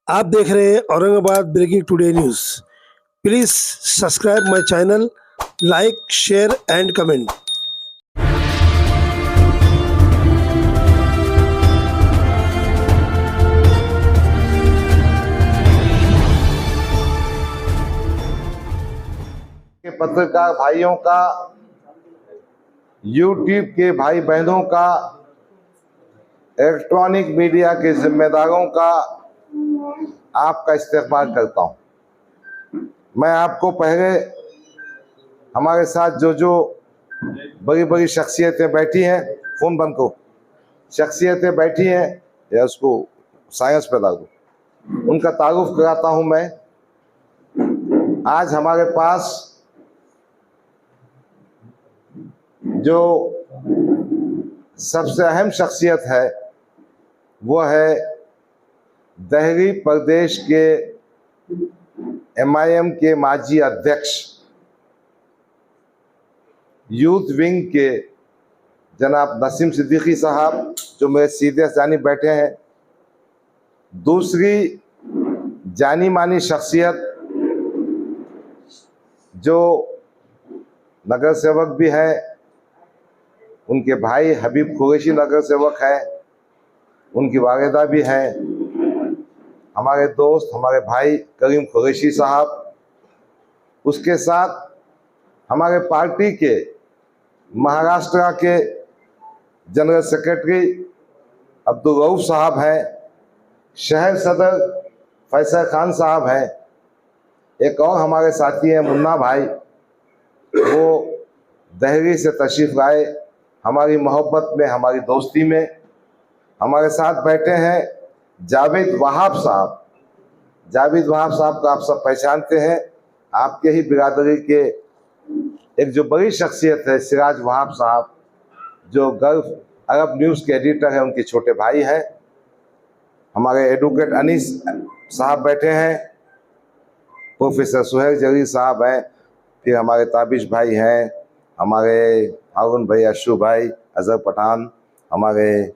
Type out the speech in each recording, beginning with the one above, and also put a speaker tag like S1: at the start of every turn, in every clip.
S1: आप देख रहे हैं Aurangabad breaking today news. Please subscribe my channel, like, share and comment.
S2: पत्रकार भाइयों का, यूट्यूब के भाई बहनों का, इलेक्ट्रॉनिक मीडिया के जिम्मेदारों का आपका इस्तेमाल करता हूं। मैं आपको पहले हमारे साथ जो बड़ी बड़ी शख्सियतें बैठी हैं, फोन बंद को, शख्सियतें बैठी हैं या उसको साइंस पे डाल दो, उनका तारुफ कराता हूं। मैं आज हमारे पास जो सबसे अहम शख्सियत है वो है देहरी प्रदेश के MIM के माजी अध्यक्ष, यूथ विंग के जनाब नसीम सिद्दीकी साहब, जो मेरे सीधे जानी बैठे हैं। दूसरी जानी मानी शख्सियत जो नगर सेवक भी हैं, उनके भाई हबीब कुरैशी नगर सेवक हैं, उनकी वालिदा भी हैं, हमारे दोस्त, हमारे भाई करीम कुरैशी साहब। उसके साथ हमारे पार्टी के महाराष्ट्र के जनरल सेक्रेटरी अब्दुल रऊफ साहब हैं, शहर सदर फैसल खान साहब हैं। एक और हमारे साथी हैं मुन्ना भाई, वो देहरी से तशरीफ लाए हमारी मोहब्बत में, हमारी दोस्ती में। हमारे साथ बैठे हैं जावेद वहाब साहब। जावेद वहाब साहब को आप सब पहचानते हैं, आपके ही बिरादरी के एक जो बड़ी शख्सियत है सिराज वहाब साहब, जो गल्फ अरब न्यूज़ के एडिटर हैं, उनके छोटे भाई हैं। हमारे एडवोकेट अनीस साहब बैठे हैं, प्रोफेसर सुहेल जलील साहब हैं, फिर हमारे ताबिश भाई हैं, हमारे हारून भाई, अशू भाई, अजहर पठान, हमारे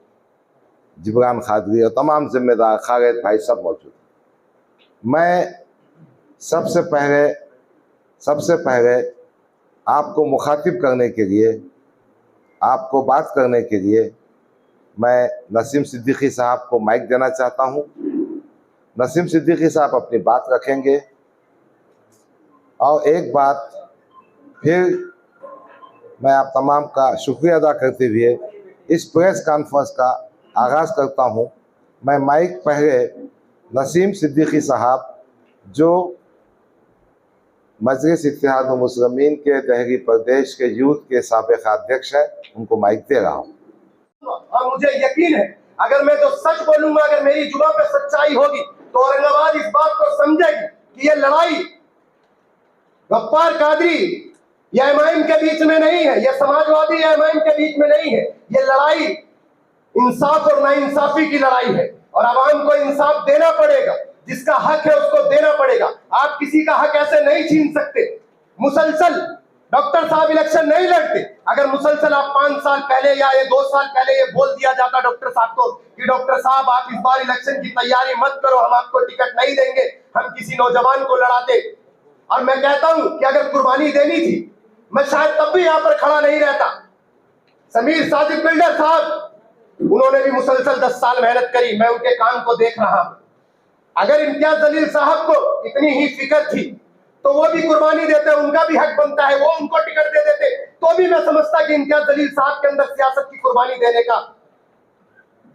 S2: जिब्रान खादरी और तमाम जिम्मेदार खालिद भाई सब मौजूद। मैं सबसे पहले आपको मुखातिब करने के लिए, आपको बात करने के लिए मैं नसीम सिद्दीकी साहब को माइक देना चाहता हूं। नसीम सिद्दीकी साहब अपनी बात रखेंगे और एक बात फिर मैं आप तमाम का शुक्रिया अदा करते हुए इस प्रेस कॉन्फ्रेंस का आगाज़ करता हूं। मैं माइक पहले नसीम सिद्दीकी साहब, जो मजलिस इत्तेहाद मुस्लिमीन के देहरी प्रदेश के यूथ के साबिक अध्यक्ष हैं, उनको माइक दे रहा हूँ।
S3: और मुझे यकीन है अगर मैं जो सच बोलूंगा, अगर मेरी जुबान पे सच्चाई होगी, तो औरंगाबाद इस बात को समझेगी कि ये लड़ाई गफ्फार कादरी या MIM के बीच में नहीं है, ये समाजवादी या MIM के बीच में नहीं है। ये लड़ाई इंसाफ और नाइंसाफी की लड़ाई है और आवाम को इंसाफ देना पड़ेगा। जिसका हक है उसको देना पड़ेगा। आप किसी का हक ऐसे नहीं छीन सकते। मुसलसल डॉक्टर साहब इलेक्शन नहीं लड़ते। अगर मुसलसल आप 5 साल पहले या ये 2 साल पहले ये बोल दिया जाता डॉक्टर साहब को कि डॉक्टर साहब आप इस बार इलेक्शन की तैयारी मत करो, हम आपको टिकट नहीं देंगे, हम किसी नौजवान को लड़ाते। और मैं कहता हूं कि अगर कुर्बानी देनी थी, मैं शायद तब भी यहां पर खड़ा नहीं रहता। समीर साजिद बिल्डर साहब, उन्होंने भी मुसलसल 10 साल मेहनत करी, मैं उनके काम को देख रहा हूं। अगर इम्तियाज जलील साहब को इतनी ही फिक्र थी तो वो भी कुर्बानी देते, उनका भी हक बनता है, वो उनको टिकट दे देते, तो भी मैं समझता कि इम्तियाज जलील साहब के अंदर सियासत की कुर्बानी देने का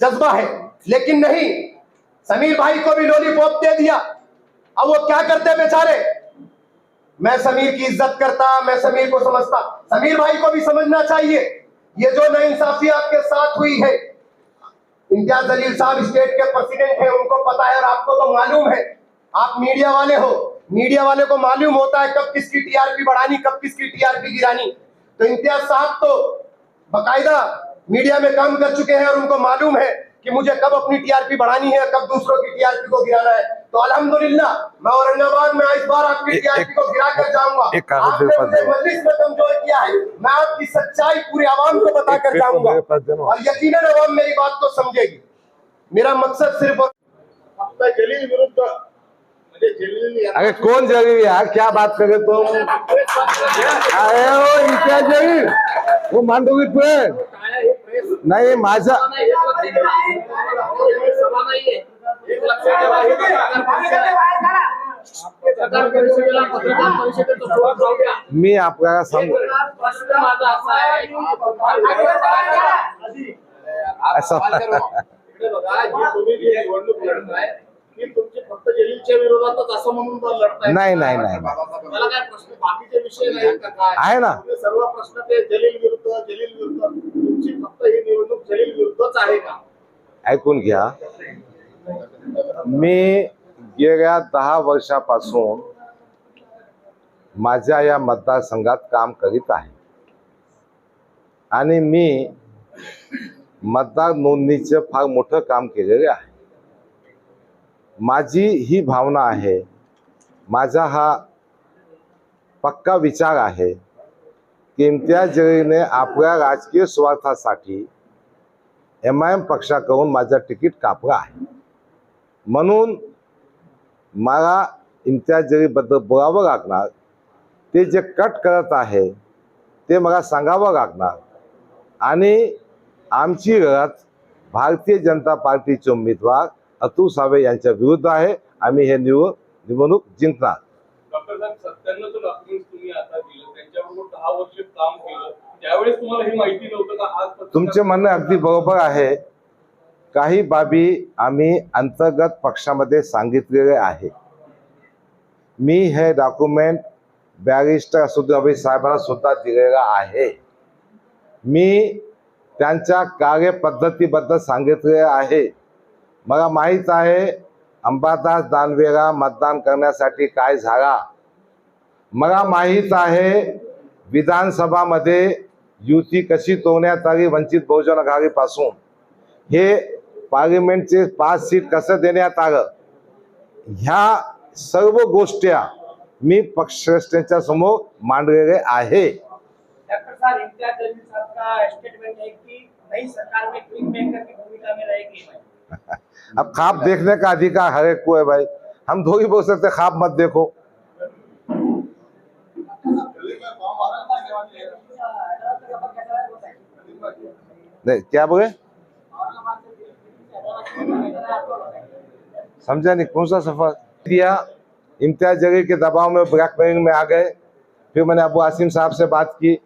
S3: जज्बा है। लेकिन नहीं, समीर भाई को भी लॉलीपॉप दे दिया। अब वो क्या करते बेचारे। मैं समीर की इज्जत करता, मैं समीर को समझता। समीर भाई को भी समझना चाहिए ये जो नाइंसाफी आपके साथ हुई है। इम्तियाज जलील साहब स्टेट के प्रेसिडेंट हैं, उनको पता है और आपको तो मालूम है। आप मीडिया वाले हो, मीडिया वाले को मालूम होता है कब किसकी TRP बढ़ानी, कब किसकी TRP गिरानी। तो इम्तियाज साहब तो बाकायदा मीडिया में काम कर चुके हैं और उनको मालूम है कि मुझे कब अपनी TRP बढ़ानी है, कब दूसरों की TRP को गिराना है। तो अल्हम्दुलिल्लाह मैं औरंगाबाद में इस बार आपकी TRP को गिरा कर जाऊंगा। आपने मुझे मजलिस में कमजोर किया है, मैं आपकी सच्चाई पूरे आवाम को बता कर जाऊंगा और यकीनन आवाम मेरी बात को समझेगी। मेरा मकसद सिर्फ
S4: जलील विरुद्ध म्हणजे जलील
S2: अरे कौन जलील यार, क्या बात कर रहे तुम? अरे वो इम्तियाज जलील, वो मांडवी पे नाही माझा
S4: पत्रकार परिषदेला पत्रकार परिषदेचं स्वरूप राहू द्या.
S2: मी आपल्याला सांगू
S4: प्रश्न माझा असा आहे की
S2: असं
S4: इकडे बघा, तुम्ही जी निवडणूक लढताय की तुमची फक्त जलीलच्या विरोधातच असं म्हणून लढताय?
S2: नाही नाही नाही
S4: मला काय प्रश्न बाकीचे विषय नाही का काय?
S2: आहे ना.
S4: तुम्ही सर्व प्रश्न ते जलील विरुद्ध तुमची फक्त ही निवडणूक जलील विरुद्धच आहे का?
S2: ऐकून घ्या, मी गेल्या 10 वर्षापासून माझ्या या मतदारसंघात काम करीत आहे आणि मी मतदार नोंदणीचे फार मोठं काम केलेले आहे. माझी ही भावना आहे, माझा हा पक्का विचार आहे की इम्तियाज जलीलने आपल्या राजकीय स्वार्थासाठी MIM पक्षाकडून माझं तिकीट कापलं आहे. म्हणून मला इम्तियाज जलीलबद्दल बोलावं लागणार, ते जे कट करत आहे ते मला सांगावं लागणार आणि आमची लढत भारतीय जनता पार्टीचे उमेदवार अतुल सावे यांच्या विरुद्ध आहे. आम्ही हे निवडणूक जिंकणार.
S5: डॉक्टर साहेब, 97 डॉक्युमेंट्स तुम्ही आता दिलं, त्यांच्याबरोबर 10 वर्ष काम केलं, त्यावेळेस तुम्हाला हे माहिती नव्हतं का? आज
S2: तुमचे म्हणणं अगदी बरोबर आहे. काही बाबी आम्ही अंतर्गत पक्षामध्ये सांगितलेले आहे. मी हे डॉक्युमेंट बॅरिस्टर असुद्दीन साहेबांना सुद्धा दिलेला आहे. मी त्यांच्या कार्यपद्धतीबद्दल सांगितले आहे. मला माहीत आहे अंबादास दानवेला मतदान करण्यासाठी काय झाला. मला माहीत आहे विधानसभामध्ये युती कशी तोडण्यात आली वंचित बहुजन आघाडीपासून. हे पार्लिमेंटचे 5 सीट कसं देण्यात आलं, ह्या सर्व गोष्टी मी पक्षश्रेष्ठींच्या समोर मांडलेले आहे.
S6: डॉक्टर साहब, इम्तियाज जलील साहब का स्टेटमेंट है कि नई सरकार में किंग मेकर की भूमिका में रहेगी।
S2: अब ख्वाब देखने का अधिकार हर एक को है भाई, हम दो ही बोल सकते, ख्वाब मत देखो। नहीं, क्या बोले, समझा नहीं, कौन सा सफर दिया? इम्तियाज जलील के दबाव में ब्लैकमेलिंग में आ गए। फिर मैंने अबू आसिम साहब से बात की,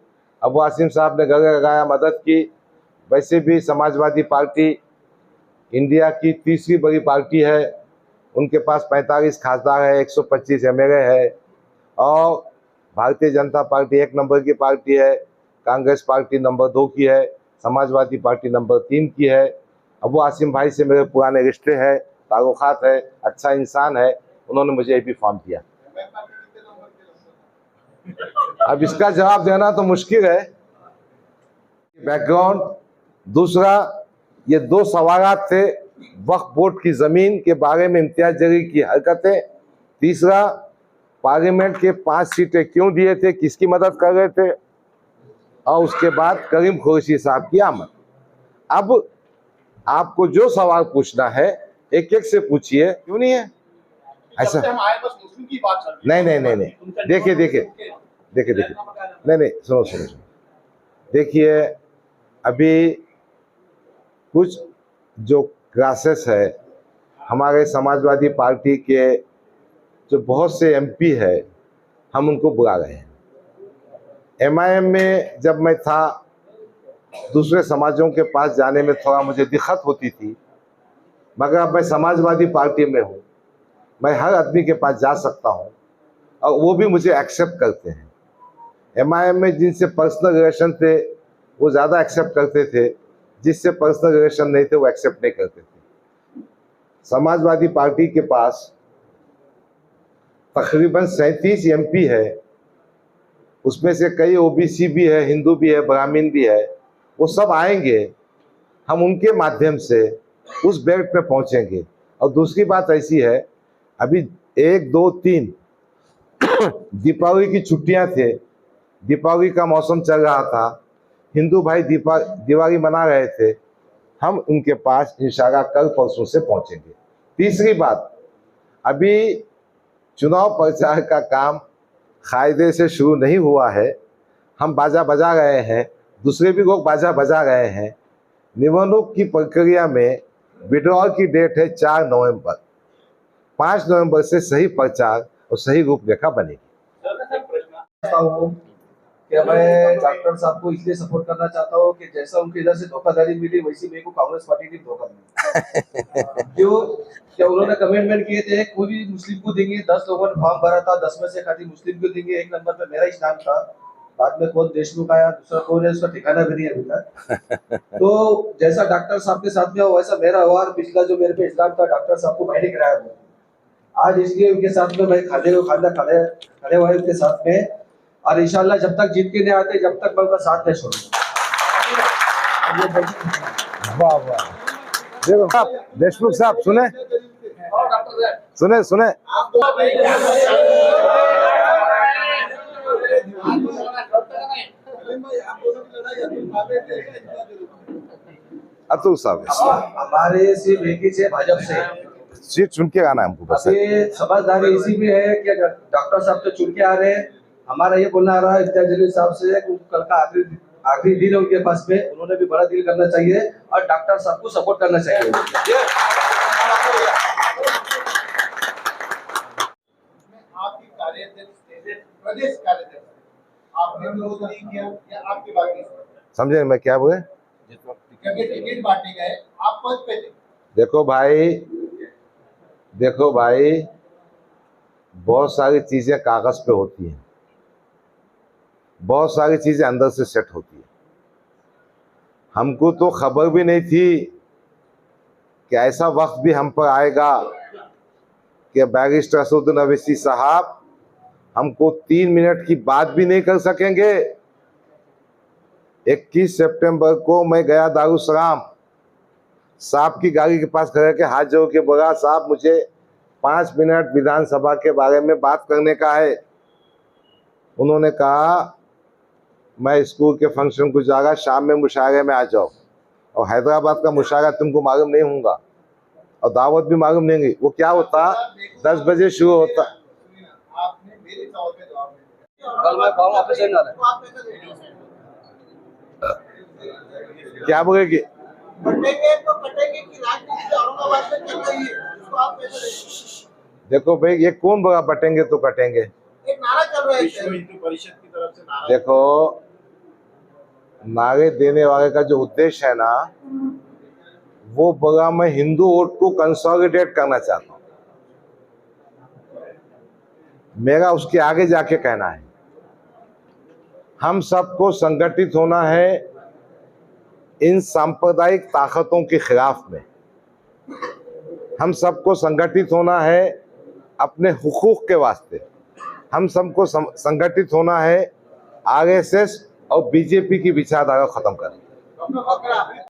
S2: अबू आसिम साहब ने गले लगाया, मदद की। वैसे भी समाजवादी पार्टी इंडिया की तीसरी बड़ी पार्टी है, उनके पास 45 खासदार है, 125 MLA है, और भारतीय जनता पार्टी 1 नंबर की पार्टी है, कांग्रेस पार्टी नंबर 2 की है, समाजवादी पार्टी नंबर 3 की है। अबू आसिम भाई से मेरे पुराने रिश्ते हैं, ताल्लुकात है, अच्छा इंसान है, उन्होंने मुझे ये भी फॉर्म दिया। अब इसका जवाब देना तो मुश्किल है, बैकग्राउंड। दूसरा, ये 2 सवालात थे, वक्फ बोर्ड की ज़मीन के बारे में इम्तियाज जलील की हरकतें। तीसरा, पार्लियामेंट के 5 सीटें क्यों दिए थे, किसकी मदद कर रहे थे, और उसके बाद करीम खुर्शी साहब की आमद। अब आपको जो सवाल पूछना है एक एक से पूछिए, क्यों नहीं है ऐसा?
S4: हमारे पास मुस्लिम की बात चल रही
S2: नहीं नहीं नहीं नहीं, देखिए देखिए देखिए देखिए, नहीं नहीं, सुनो सुनो सुनो, देखिए अभी कुछ जो क्लासेस है हमारे समाजवादी पार्टी के, जो बहुत से MP है, हम उनको बुला रहे हैं। MIM में जब मैं था, दूसरे समाजों के पास जाने में थोड़ा मुझे दिक्कत होती थी, मगर अब मैं समाजवादी पार्टी में हूँ, मैं हर आदमी के पास जा सकता हूँ और वो भी मुझे एक्सेप्ट करते हैं। MIM में जिनसे पर्सनल रिलेशन थे वो ज़्यादा एक्सेप्ट करते थे, जिससे पर्सनल रिलेशन नहीं थे वो एक्सेप्ट नहीं करते थे। समाजवादी पार्टी के पास तकरीबन 37 MP है, उसमें से कई OBC भी है, हिंदू भी है, ब्राह्मण भी है। वो सब आएंगे, हम उनके माध्यम से उस बेल्ट पे पहुंचेंगे। और दूसरी बात ऐसी है, अभी 1, 2, 3 दीपावली की छुट्टियां थे, दीपावली का मौसम चल रहा था, हिंदू भाई दिवाली मना रहे थे, हम उनके पास इंशाल्लाह कल परसों से पहुंचेंगे। तीसरी बात, अभी चुनाव प्रचार का काम कायदे से शुरू नहीं हुआ है। हम बाजा बजा रहे हैं, दूसरे भी लोग बाजा बजा रहे हैं। निवडणूक की प्रक्रिया में विड्रॉल की डेट है 4 नवंबर। 5 नवंबर से सही प्रचार और सही रूपरेखा बनेगी।
S7: चाहता हूँ कि मैं डॉक्टर साहब को इसलिए सपोर्ट करना चाहता हूँ कि जैसा उनके इधर से धोखाधड़ी मिली वैसी मेरे को कांग्रेस पार्टी ने धोखा दिया। क्यों? क्या उन्होंने कमिटमेंट किए थे कोई भी मुस्लिम को देंगे, 10 लोगों ने फॉर्म भरा था, 10 में से खाली मुस्लिम को देंगे, 1 नंबर पे मेरा ही नाम था। बाद में कौन देशमुख आया, दूसरा कौन है, उसका ठिकाना भी नहीं अभी तक। तो जैसा डॉक्टर साहब के साथ में हुआ वैसा मेरा हुआ। पिछला जो मेरे पे इल्जाम था डॉक्टर साहब को मैंने कराया था। आज इसलिए उनके साथ में मैं खड़े हुए उनके साथ में, और इंशाल्लाह जब तक जीत के नहीं आते जब तक मैं उनका साथ नहीं छोड़ूंगा।
S2: वाह वाह। देखो साहब, देशमुख साहब सुने सुने सुने अतुल साहब
S7: हमारे सिर्फ एक ही से भाजपा से
S2: सीट चुन के आना हमको बस।
S7: अभी समझदारी इसी में है कि डॉक्टर साहब तो चुन के आ रहे हैं। हमारा ये बोलना आ रहा है इम्तियाज जलील साहब से कि कल का आखिरी दिन है उनके पास में, उन्होंने भी बड़ा डील करना चाहिए और डॉक्टर साहब को सपोर्ट करना चाहिए।
S4: आपकी कार्याध्यक्ष प्रदेश कार्याध्यक्ष आपने विरोध नहीं किया या आपकी बात नहीं सुनी?
S2: समझे मैं क्या बोले?
S4: क्योंकि टिकट बांटे गए, आप पद पे थे।
S2: देखो भाई बहुत सारी चीजें कागज पे होती हैं, बहुत सारी चीजें अंदर से सेट होती है। हमको तो खबर भी नहीं थी कि ऐसा वक्त भी हम पर आएगा कि बैरिस्टर असदुद्दीन अवैसी साहब हमको 3 मिनट की बात भी नहीं कर सकेंगे। 21 सितंबर को मैं गया दारुसलाम, साहब की गाड़ी के पास खड़े के हाथ जोड़ के बोला, साहब मुझे 5 मिनट विधानसभा के बारे में बात करने का है। उन्होंने कहा मैं स्कूल के फंक्शन को जाएगा, शाम में मुशायरे में आ जाओ, और हैदराबाद का मुशायरा तुमको मालूम नहीं होगा और दावत भी मालूम नहीं होगी। वो क्या होता, 10 बजे शुरू होता।
S4: आपने मेरे सवाल पे जवाब नहीं दिया।
S7: कल मैं फॉर्म वापस लेने वाला है।
S4: तो आप कैसे देंगे?
S2: क्या बोलेगी?
S4: कटेंगे तो कटेंगे की राजनीति औरंगाबाद में चल रही है, उसको आप कैसे देंगे?
S2: देखो भाई, ये कौन बोला बटेंगे तो कटेंगे?
S4: एक नारा चल रहा है विश्व हिंदू परिषद की तरफ से नारा।
S2: देखो, नारे देने वाले का जो उद्देश्य है ना, वो बोला मैं हिंदू वोट को कंसोलिडेट करना चाहता हूं। मेरा उसके आगे जाके कहना है हम सबको संगठित होना है इन सांप्रदायिक ताकतों के खिलाफ में। हम सबको संगठित होना है अपने हुकूक के वास्ते। हम सबको संगठित होना है आरएसएस और बीजेपी की विचारधारा खत्म करने।